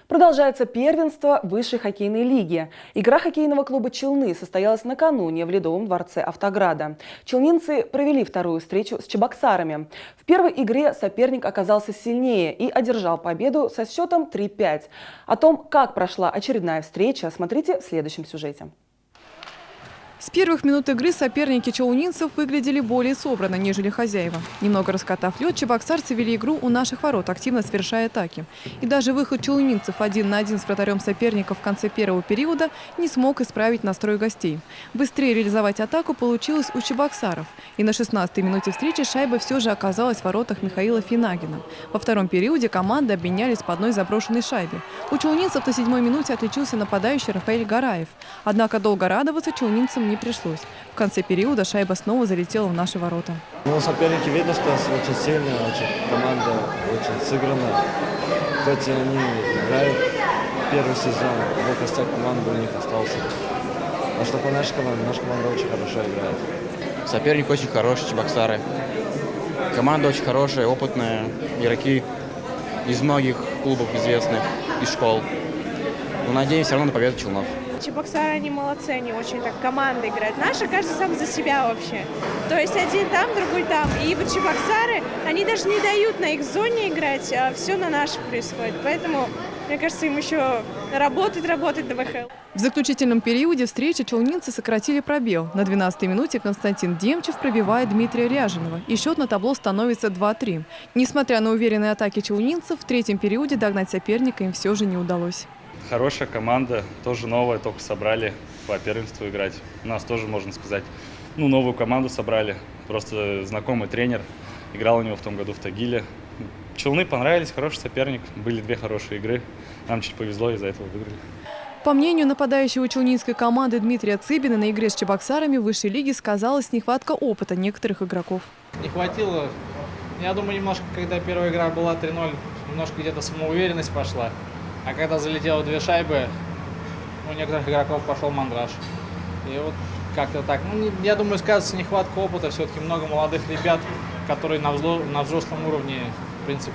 Продолжается первенство высшей хоккейной лиги. Игра хоккейного клуба «Челны» состоялась накануне в Ледовом дворце Автограда. Челнинцы провели вторую встречу с чебоксарами. В первой игре соперник оказался сильнее и одержал победу со счетом 3-5. О том, как прошла очередная встреча, смотрите в следующем сюжете. С первых минут игры соперники челнинцев выглядели более собранно, нежели хозяева. Немного раскатав лед, чебоксарцы вели игру у наших ворот, активно совершая атаки. И даже выход челнинцев 1 на 1 с вратарем соперника в конце первого периода не смог исправить настрой гостей. Быстрее реализовать атаку получилось у чебоксаров. И на 16-й минуте встречи шайба все же оказалась в воротах Михаила Финагина. Во втором периоде команды обменялись по одной заброшенной шайбе. У челнинцев на 7-й минуте отличился нападающий Рафаэль Гараев. Однако долго радоваться челнинцам не пришлось. В конце периода шайба снова залетела в наши ворота. Соперники видно, что очень сильные, команда очень сыгранная. Хоть они играют первый сезон, но костяк команды у них остался. А что по нашей команде? Наша команда очень хорошо играет. Соперник очень хороший, чебоксары. Команда очень хорошая, опытная, игроки из многих клубов известных, из школ. Но надеемся все равно на победу челнов. Чебоксары, они молодцы, они очень так команда играют. Наша, каждый сам за себя вообще. То есть один там, другой там. И вот чебоксары, они даже не дают на их зоне играть, а все на наших происходит. Поэтому, мне кажется, им еще работать до ВХЛ. В заключительном периоде встречи челнинцы сократили пробел. На 12-й минуте Константин Демчев пробивает Дмитрия Ряженого. И счет на табло становится 2-3. Несмотря на уверенные атаки челнинцев, в третьем периоде догнать соперника им все же не удалось. Хорошая команда, тоже новая, только собрали по первенству играть. У нас тоже, можно сказать, новую команду собрали. Просто знакомый тренер, играл у него в том году в Тагиле. Челны понравились, хороший соперник, были 2 хорошие игры. Нам чуть повезло, из-за этого выиграли. По мнению нападающего челнинской команды Дмитрия Цыбина, на игре с чебоксарами в высшей лиге сказалась нехватка опыта некоторых игроков. Не хватило, я думаю, немножко, когда первая игра была 3-0, немножко где-то самоуверенность пошла. А когда залетело 2 шайбы, у некоторых игроков пошел мандраж. И вот как-то так. Я думаю, сказывается нехватка опыта. Все-таки много молодых ребят, которые на взрослом уровне, в принципе,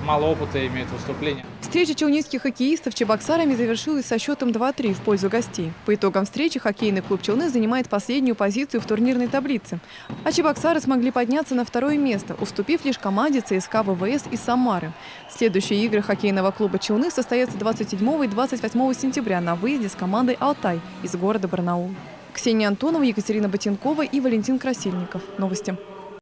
мало опыта имеют выступления. Встреча челнинских хоккеистов с чебоксарами завершилась со счетом 2-3 в пользу гостей. По итогам встречи хоккейный клуб «Челны» занимает последнюю позицию в турнирной таблице. А чебоксары смогли подняться на 2-е место, уступив лишь команде ЦСКА ВВС из Самары. Следующие игры хоккейного клуба «Челны» состоятся 27 и 28 сентября на выезде с командой «Алтай» из города Барнаул. Ксения Антонова, Екатерина Ботинкова и Валентин Красильников. Новости.